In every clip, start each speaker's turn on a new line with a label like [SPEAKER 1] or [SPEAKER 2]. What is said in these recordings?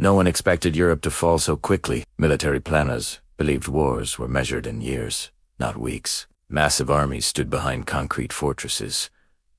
[SPEAKER 1] No one expected Europe to fall so quickly. Military planners believed wars were measured in years, not weeks. Massive armies stood behind concrete fortresses,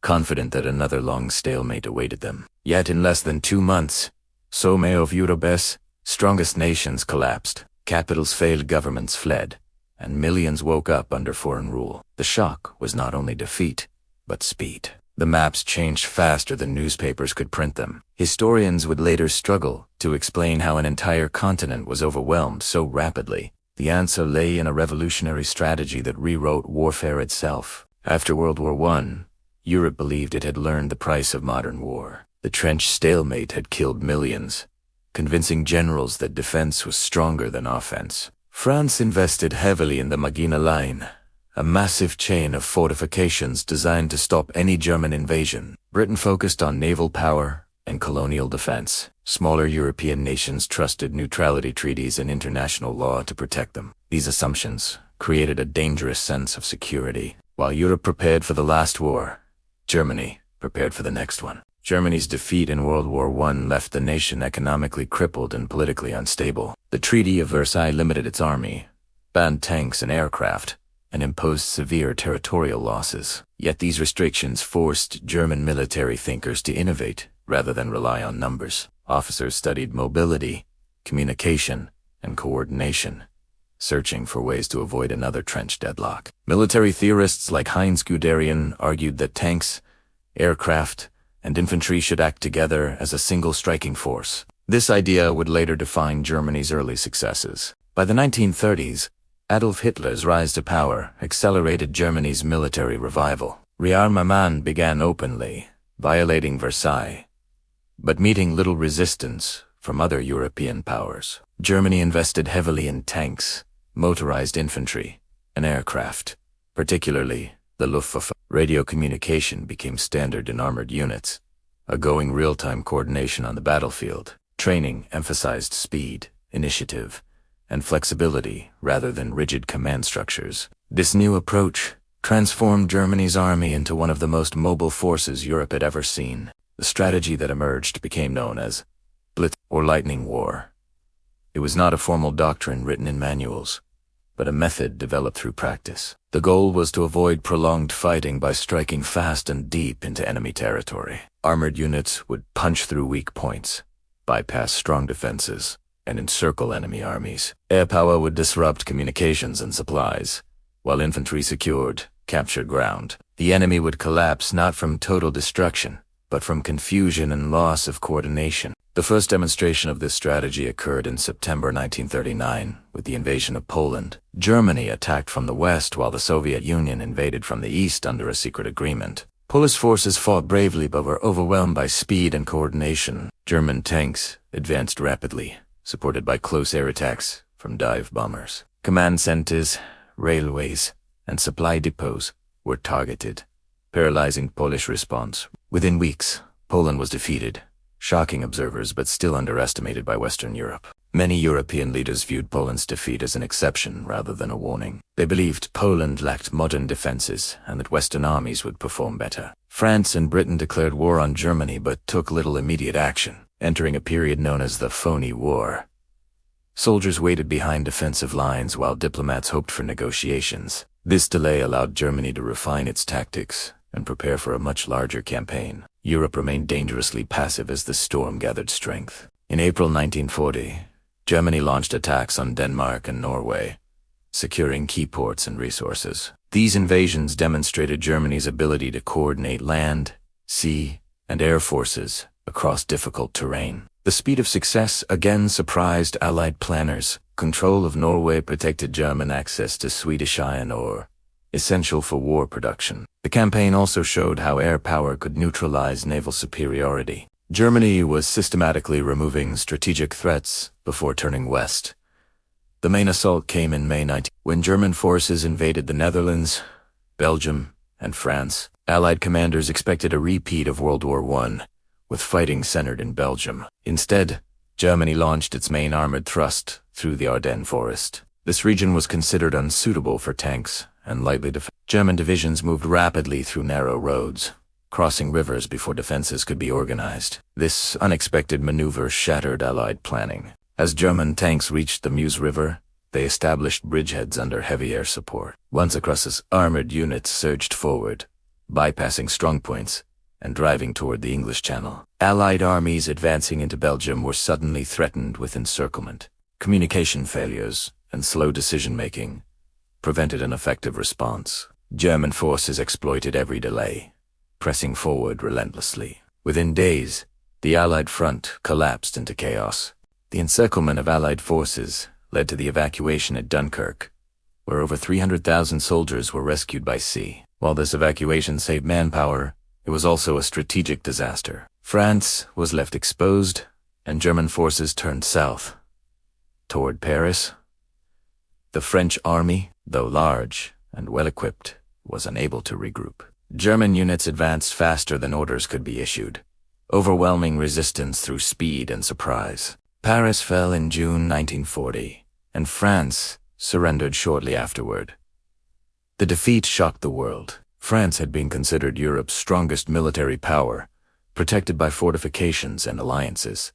[SPEAKER 1] confident that another long stalemate awaited them. Yet in less than 2 months, so many of Europe's strongest nations collapsed. Capitals failed, governments fled, and millions woke up under foreign rule. The shock was not only defeat, but speed. The maps changed faster than newspapers could print them. Historians would later struggle to explain how an entire continent was overwhelmed so rapidly. The answer lay in a revolutionary strategy that rewrote warfare itself. After World War I, Europe believed it had learned the price of modern war. The trench stalemate had killed millions, convincing generals that defense was stronger than offense. France invested heavily in the Maginot Line, a massive chain of fortifications designed to stop any German invasion. Britain focused on naval power and colonial defense. Smaller European nations trusted neutrality treaties and international law to protect them. These assumptions created a dangerous sense of security. While Europe prepared for the last war, Germany prepared for the next one. Germany's defeat in World War I left the nation economically crippled and politically unstable. The Treaty of Versailles limited its army, banned tanks and aircraft, and imposed severe territorial losses. Yet these restrictions forced German military thinkers to innovate rather than rely on numbers. Officers studied mobility, communication, and coordination, searching for ways to avoid another trench deadlock. Military theorists like Heinz Guderian argued that tanks, aircraft, and infantry should act together as a single striking force. This idea would later define Germany's early successes. By the 1930s, Adolf Hitler's rise to power accelerated Germany's military revival. Rearmament began openly, violating Versailles, but meeting little resistance from other European powers. Germany invested heavily in tanks, motorized infantry, and aircraft, particularly the Luftwaffe. Radio communication became standard in armored units, ongoing real-time coordination on the battlefield. Training emphasized speed, initiative, and flexibility rather than rigid command structures. This new approach transformed Germany's army into one of the most mobile forces Europe had ever seen. The strategy that emerged became known as Blitz or Lightning War. It was not a formal doctrine written in manuals, but a method developed through practice. The goal was to avoid prolonged fighting by striking fast and deep into enemy territory. Armored units would punch through weak points, bypass strong defenses, and encircle enemy armies. Air power would disrupt communications and supplies, while infantry captured ground. The enemy would collapse not from total destruction, but from confusion and loss of coordination. The first demonstration of this strategy occurred in September 1939 with the invasion of Poland. Germany attacked from the west while the Soviet Union invaded from the east under a secret agreement. Polish forces fought bravely but were overwhelmed by speed and coordination. German tanks advanced rapidly, supported by close air attacks from dive bombers. Command centers, railways, and supply depots were targeted, paralyzing Polish response. Within weeks, Poland was defeated, shocking observers but still underestimated by Western Europe. Many European leaders viewed Poland's defeat as an exception rather than a warning. They believed Poland lacked modern defenses and that Western armies would perform better. France and Britain declared war on Germany but took little immediate action, entering a period known as the Phony War. Soldiers waited behind defensive lines while diplomats hoped for negotiations. This delay allowed Germany to refine its tactics and prepare for a much larger campaign. Europe remained dangerously passive as the storm gathered strength. In April 1940, Germany launched attacks on Denmark and Norway, securing key ports and resources. These invasions demonstrated Germany's ability to coordinate land, sea, and air forces across difficult terrain. The speed of success again surprised Allied planners. Control of Norway protected German access to Swedish iron ore, essential for war production. The campaign also showed how air power could neutralize naval superiority. Germany was systematically removing strategic threats before turning west. The main assault came in May 19, when German forces invaded the Netherlands, Belgium, and France. Allied commanders expected a repeat of World War I, with fighting centered in Belgium. Instead, Germany launched its main armored thrust through the Ardennes forest. This region was considered unsuitable for tanks and lightly defended. German divisions moved rapidly through narrow roads, crossing rivers before defenses could be organized. This unexpected maneuver shattered Allied planning. As German tanks reached the Meuse River, they established bridgeheads under heavy air support. Once across this, armored units surged forward, bypassing strongpoints and driving toward the English Channel. Allied armies advancing into Belgium were suddenly threatened with encirclement. Communication failures and slow decision-making prevented an effective response. German forces exploited every delay, pressing forward relentlessly. Within days, the Allied front collapsed into chaos. The encirclement of Allied forces led to the evacuation at Dunkirk, where over 300,000 soldiers were rescued by sea. While this evacuation saved manpower, it was also a strategic disaster. France was left exposed, and German forces turned south, toward Paris. The French army, though large and well-equipped, was unable to regroup. German units advanced faster than orders could be issued, overwhelming resistance through speed and surprise. Paris fell in June 1940, and France surrendered shortly afterward. The defeat shocked the world. France had been considered Europe's strongest military power, protected by fortifications and alliances.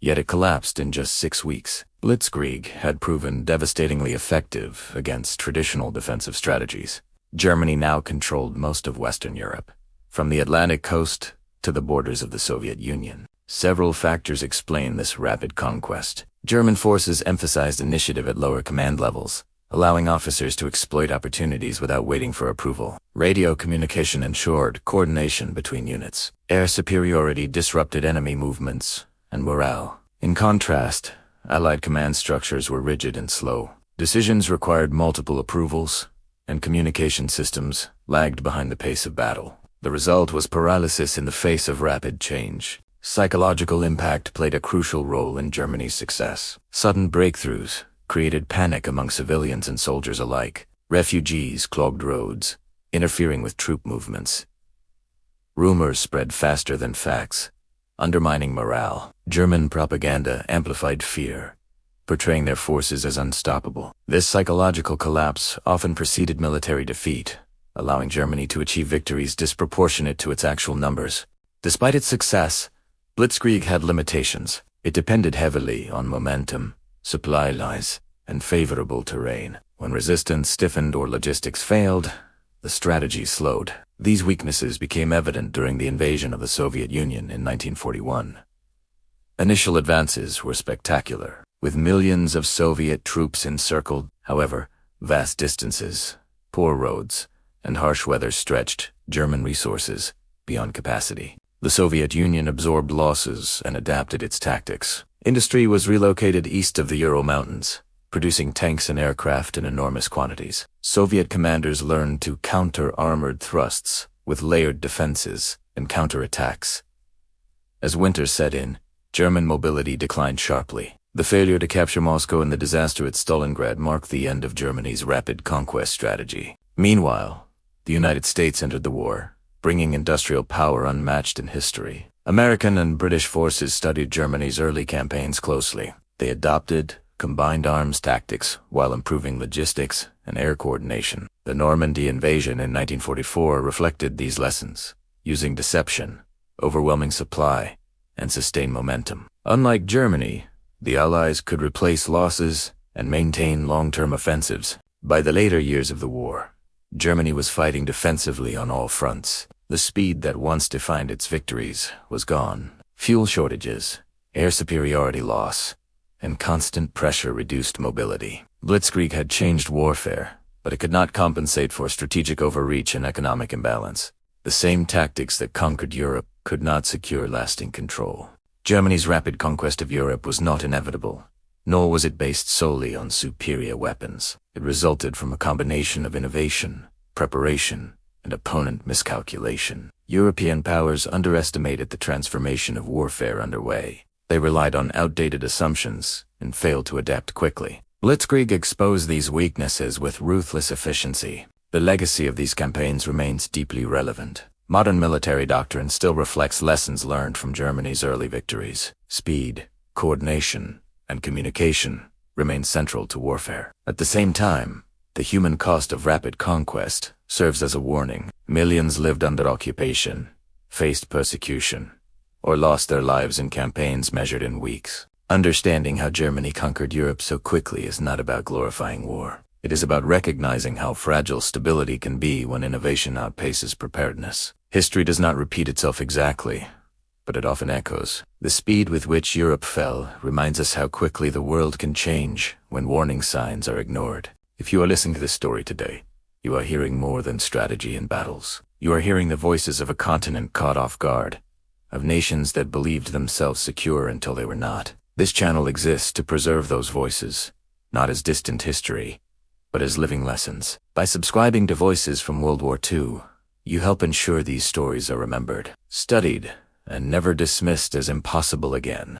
[SPEAKER 1] Yet it collapsed in just 6 weeks. Blitzkrieg had proven devastatingly effective against traditional defensive strategies. Germany now controlled most of Western Europe, from the Atlantic coast to the borders of the Soviet Union. Several factors explain this rapid conquest. German forces emphasized initiative at lower command levels, allowing officers to exploit opportunities without waiting for approval. Radio communication ensured coordination between units. Air superiority disrupted enemy movements and morale. In contrast, Allied command structures were rigid and slow. Decisions required multiple approvals, and communication systems lagged behind the pace of battle. The result was paralysis in the face of rapid change. Psychological impact played a crucial role in Germany's success. Sudden breakthroughs created panic among civilians and soldiers alike. Refugees clogged roads, interfering with troop movements. Rumors spread faster than facts, undermining morale. German propaganda amplified fear, portraying their forces as unstoppable. This psychological collapse often preceded military defeat, allowing Germany to achieve victories disproportionate to its actual numbers. Despite its success, Blitzkrieg had limitations. It depended heavily on momentum, supply lines, and favorable terrain. When resistance stiffened or logistics failed, the strategy slowed. These weaknesses became evident during the invasion of the Soviet Union in 1941. Initial advances were spectacular, with millions of Soviet troops encircled. However, vast distances, poor roads, and harsh weather stretched German resources beyond capacity. The Soviet Union absorbed losses and adapted its tactics. Industry was relocated east of the Ural Mountains, producing tanks and aircraft in enormous quantities. Soviet commanders learned to counter armored thrusts with layered defenses and counterattacks. As winter set in, German mobility declined sharply. The failure to capture Moscow and the disaster at Stalingrad marked the end of Germany's rapid conquest strategy. Meanwhile, the United States entered the war, bringing industrial power unmatched in history. American and British forces studied Germany's early campaigns closely. They adopted combined arms tactics while improving logistics and air coordination. The Normandy invasion in 1944 reflected these lessons, using deception, overwhelming supply, and sustained momentum. Unlike Germany, the Allies could replace losses and maintain long-term offensives. By the later years of the war, Germany was fighting defensively on all fronts. The speed that once defined its victories was gone. Fuel shortages, air superiority loss, and constant pressure reduced mobility. Blitzkrieg had changed warfare, but it could not compensate for strategic overreach and economic imbalance. The same tactics that conquered Europe could not secure lasting control. Germany's rapid conquest of Europe was not inevitable, nor was it based solely on superior weapons. It resulted from a combination of innovation, preparation, and opponent miscalculation. European powers underestimated the transformation of warfare underway. They relied on outdated assumptions and failed to adapt quickly. Blitzkrieg exposed these weaknesses with ruthless efficiency. The legacy of these campaigns remains deeply relevant. Modern military doctrine still reflects lessons learned from Germany's early victories. Speed, coordination, and communication remain central to warfare. At the same time, the human cost of rapid conquest serves as a warning. Millions lived under occupation, faced persecution, or lost their lives in campaigns measured in weeks. Understanding how Germany conquered Europe so quickly is not about glorifying war. It is about recognizing how fragile stability can be when innovation outpaces preparedness. History does not repeat itself exactly, but it often echoes. The speed with which Europe fell reminds us how quickly the world can change when warning signs are ignored. If you are listening to this story today, you are hearing more than strategy in battles. You are hearing the voices of a continent caught off guard, of nations that believed themselves secure until they were not. This channel exists to preserve those voices, not as distant history, but as living lessons. By subscribing to Voices from World War II, you help ensure these stories are remembered, studied, and never dismissed as impossible again.